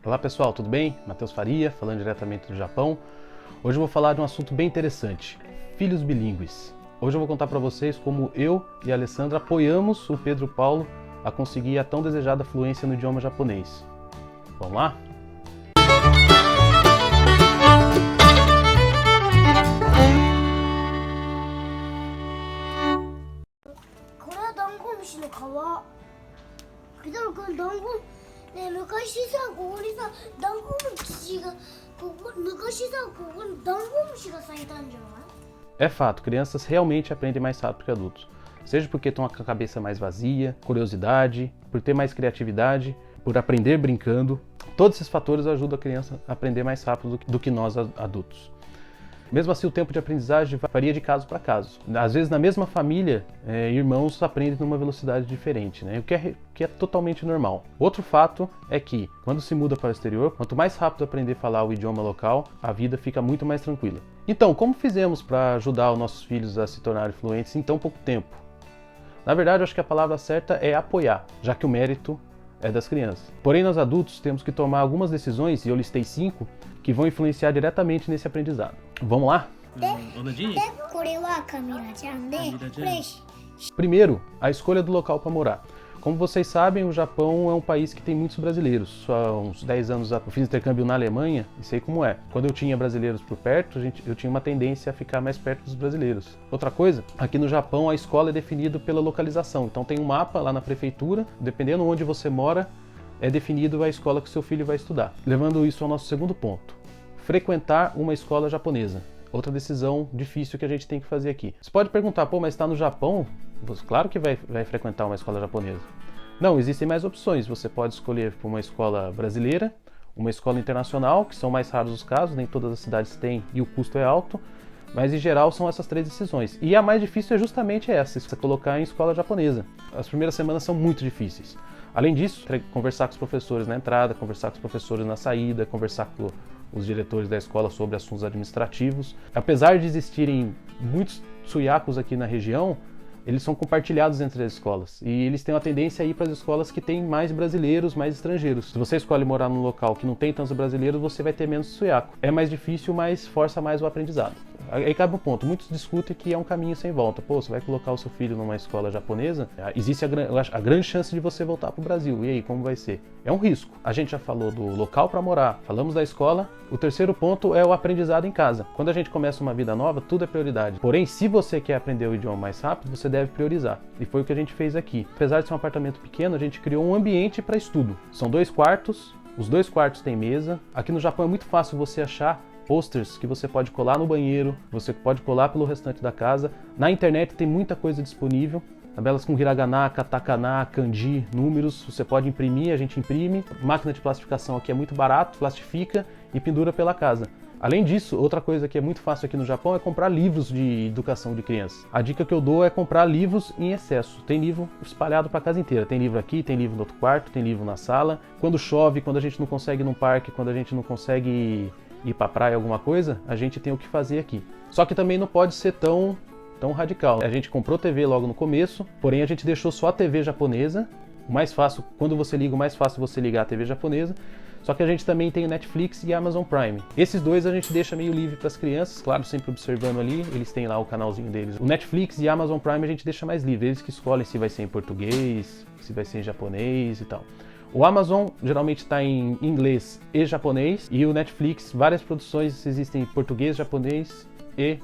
Olá pessoal, tudo bem? Matheus Faria, falando diretamente do Japão. Hoje eu vou falar de um assunto bem interessante, filhos bilíngues. Hoje eu vou contar para vocês como eu e a Alessandra apoiamos o Pedro Paulo a conseguir a tão desejada fluência no idioma japonês. Vamos lá? É fato, crianças realmente aprendem mais rápido que adultos. Seja porque estão com a cabeça mais vazia, curiosidade, por ter mais criatividade, por aprender brincando. Todos esses fatores ajudam a criança a aprender mais rápido do que nós adultos. Mesmo assim, o tempo de aprendizagem varia de caso para caso. Às vezes, na mesma família, irmãos aprendem numa velocidade diferente, né? O que é totalmente normal. Outro fato é que, quando se muda para o exterior, quanto mais rápido aprender a falar o idioma local, a vida fica muito mais tranquila. Então, como fizemos para ajudar os nossos filhos a se tornarem fluentes em tão pouco tempo? Na verdade, eu acho que a palavra certa é apoiar, já que o mérito é das crianças. Porém, nós adultos temos que tomar algumas decisões, e eu listei 5, que vão influenciar diretamente nesse aprendizado. Vamos lá? Primeiro, a escolha do local para morar. Como vocês sabem, o Japão é um país que tem muitos brasileiros. Há uns 10 anos eu fiz intercâmbio na Alemanha e sei como é. Quando eu tinha brasileiros por perto, eu tinha uma tendência a ficar mais perto dos brasileiros. Outra coisa, aqui no Japão a escola é definida pela localização. Então tem um mapa lá na prefeitura, dependendo onde você mora, é definido a escola que seu filho vai estudar. Levando isso ao nosso segundo ponto. Frequentar uma escola japonesa. Outra decisão difícil que a gente tem que fazer aqui. Você pode perguntar, pô, mas está no Japão? Claro que vai frequentar uma escola japonesa. Não, existem mais opções. Você pode escolher uma escola brasileira, uma escola internacional, que são mais raros os casos, nem todas as cidades têm e o custo é alto, mas em geral são essas 3 decisões. E a mais difícil é justamente essa, você colocar em escola japonesa. As primeiras semanas são muito difíceis. Além disso, conversar com os professores na entrada, conversar com os professores na saída, conversar com os diretores da escola sobre assuntos administrativos. Apesar de existirem muitos suiacos aqui na região, eles são compartilhados entre as escolas e eles têm uma tendência a ir para as escolas que têm mais brasileiros, mais estrangeiros. Se você escolhe morar num local que não tem tantos brasileiros, você vai ter menos suiaco. É mais difícil, mas força mais o aprendizado. Aí cabe um ponto, muitos discutem que é um caminho sem volta. Pô, você vai colocar o seu filho numa escola japonesa, existe a grande chance de você voltar para o Brasil. E aí, como vai ser? É um risco. A gente já falou do local para morar, falamos da escola. O terceiro ponto é o aprendizado em casa. Quando a gente começa uma vida nova, tudo é prioridade. Porém, se você quer aprender o idioma mais rápido, você deve priorizar. E foi o que a gente fez aqui. Apesar de ser um apartamento pequeno, a gente criou um ambiente para estudo. São 2 quartos, os 2 quartos têm mesa. Aqui no Japão é muito fácil você achar posters que você pode colar no banheiro, você pode colar pelo restante da casa. Na internet tem muita coisa disponível, tabelas com hiragana, katakana, kanji, números, você pode imprimir, a gente imprime. Máquina de plastificação aqui é muito barato, plastifica e pendura pela casa. Além disso, outra coisa que é muito fácil aqui no Japão é comprar livros de educação de crianças. A dica que eu dou é comprar livros em excesso. Tem livro espalhado para a casa inteira. Tem livro aqui, tem livro no outro quarto, tem livro na sala. Quando chove, quando a gente não consegue ir num parque, quando a gente não consegue ir para praia, alguma coisa, a gente tem o que fazer aqui. Só que também não pode ser tão radical. A gente comprou TV logo no começo, porém a gente deixou só a TV japonesa. O mais fácil, quando você liga, o mais fácil é você ligar a TV japonesa. Só que a gente também tem o Netflix e a Amazon Prime. Esses 2 a gente deixa meio livre para as crianças, claro, sempre observando ali, eles têm lá o canalzinho deles. O Netflix e a Amazon Prime a gente deixa mais livre, eles que escolhem se vai ser em português, se vai ser em japonês e tal. O Amazon geralmente está em inglês e japonês, e o Netflix, várias produções existem em português, japonês e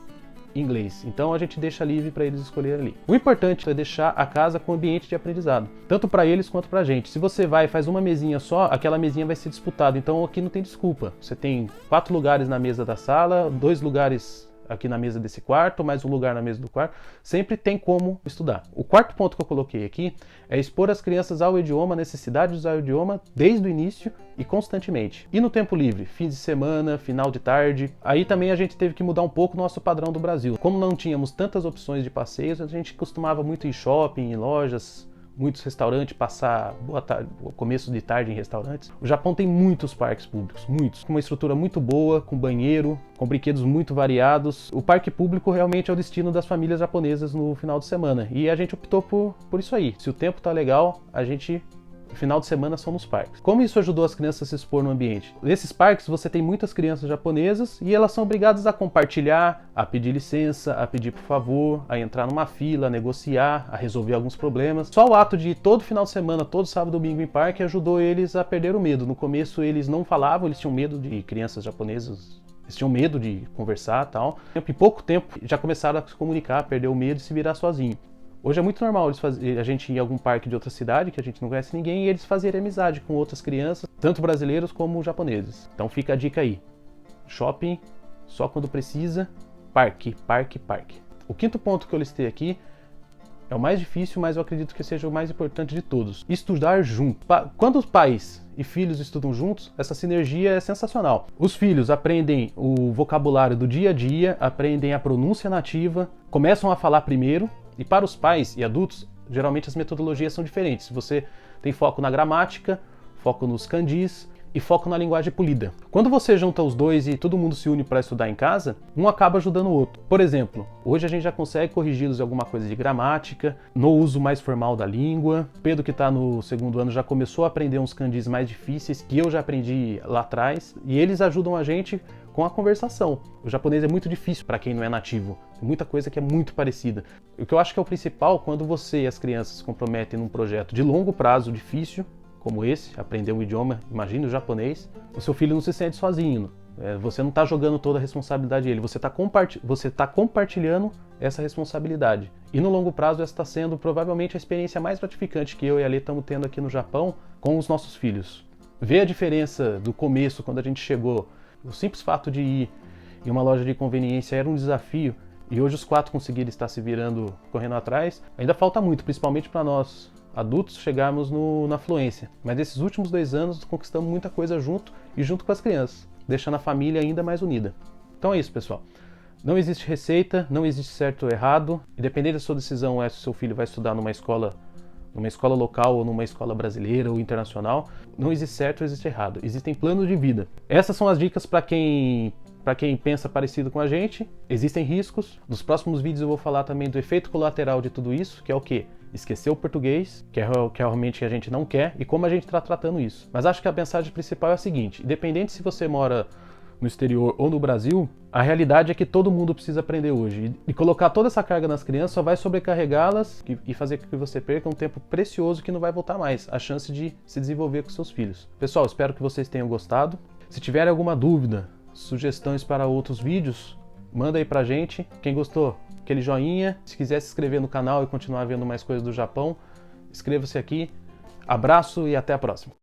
inglês. Então a gente deixa livre para eles escolherem ali. O importante é deixar a casa com ambiente de aprendizado, tanto para eles quanto para a gente. Se você vai e faz uma mesinha só, aquela mesinha vai ser disputada, então aqui não tem desculpa. Você tem 4 lugares na mesa da sala, 2 lugares aqui na mesa desse quarto, mais um lugar na mesa do quarto, sempre tem como estudar. O quarto ponto que eu coloquei aqui é expor as crianças ao idioma, a necessidade de usar o idioma desde o início e constantemente. E no tempo livre, fim de semana, final de tarde, aí também a gente teve que mudar um pouco o nosso padrão do Brasil. Como não tínhamos tantas opções de passeios, a gente costumava muito ir em shopping, em lojas, muitos restaurantes, passar boa tarde, começo de tarde em restaurantes. O Japão tem muitos parques públicos, muitos, com uma estrutura muito boa, com banheiro, com brinquedos muito variados. O parque público realmente é o destino das famílias japonesas no final de semana, e a gente optou por isso aí. Se o tempo tá legal, a gente o final de semana são nos parques. Como isso ajudou as crianças a se expor no ambiente? Nesses parques você tem muitas crianças japonesas e elas são obrigadas a compartilhar, a pedir licença, a pedir por favor, a entrar numa fila, a negociar, a resolver alguns problemas. Só o ato de ir todo final de semana, todo sábado e domingo em parque ajudou eles a perder o medo. No começo eles não falavam, eles tinham medo de crianças japonesas. Eles tinham medo de conversar e tal. Em pouco tempo já começaram a se comunicar, perder o medo e se virar sozinho. Hoje é muito normal a gente ir em algum parque de outra cidade, que a gente não conhece ninguém, e eles fazerem amizade com outras crianças, tanto brasileiros como japoneses. Então fica a dica aí. Shopping, só quando precisa, parque, parque, parque. O quinto ponto que eu listei aqui é o mais difícil, mas eu acredito que seja o mais importante de todos. Estudar junto. Quando os pais e filhos estudam juntos, essa sinergia é sensacional. Os filhos aprendem o vocabulário do dia a dia, aprendem a pronúncia nativa, começam a falar primeiro. E para os pais e adultos, geralmente as metodologias são diferentes. Você tem foco na gramática, foco nos kanjis e foco na linguagem polida. Quando você junta os dois e todo mundo se une para estudar em casa, um acaba ajudando o outro. Por exemplo, hoje a gente já consegue corrigi-los em alguma coisa de gramática, no uso mais formal da língua. O Pedro, que está no segundo ano, já começou a aprender uns kanjis mais difíceis que eu já aprendi lá atrás. E eles ajudam a gente com a conversação. O japonês é muito difícil para quem não é nativo. Tem muita coisa que é muito parecida. O que eu acho que é o principal, quando você e as crianças se comprometem num projeto de longo prazo difícil, como esse, aprender um idioma, imagine o japonês, o seu filho não se sente sozinho. Você não está jogando toda a responsabilidade dele, você está compartilhando essa responsabilidade. E no longo prazo essa está sendo provavelmente a experiência mais gratificante que eu e a Lê estamos tendo aqui no Japão com os nossos filhos. Ver a diferença do começo, quando a gente chegou, o simples fato de ir em uma loja de conveniência era um desafio, e hoje os 4 conseguiram estar se virando, correndo atrás. Ainda falta muito, principalmente para nós adultos, chegarmos na fluência. Mas nesses últimos 2 anos conquistamos muita coisa junto e junto com as crianças, deixando a família ainda mais unida. Então é isso, pessoal. Não existe receita, não existe certo ou errado. Independente da sua decisão se o seu filho vai estudar numa escola local ou numa escola brasileira ou internacional, não existe certo ou existe errado. Existem planos de vida. Essas são as dicas para quem pensa parecido com a gente. Existem riscos. Nos próximos vídeos eu vou falar também do efeito colateral de tudo isso, que é o quê? Esquecer o português, que é realmente que a gente não quer, e como a gente está tratando isso. Mas acho que a mensagem principal é a seguinte: independente se você mora no exterior ou no Brasil, a realidade é que todo mundo precisa aprender hoje. E colocar toda essa carga nas crianças só vai sobrecarregá-las e fazer com que você perca um tempo precioso que não vai voltar mais, a chance de se desenvolver com seus filhos. Pessoal, espero que vocês tenham gostado. Se tiverem alguma dúvida, sugestões para outros vídeos, manda aí pra gente. Quem gostou, aquele joinha. Se quiser se inscrever no canal e continuar vendo mais coisas do Japão, inscreva-se aqui. Abraço e até a próxima.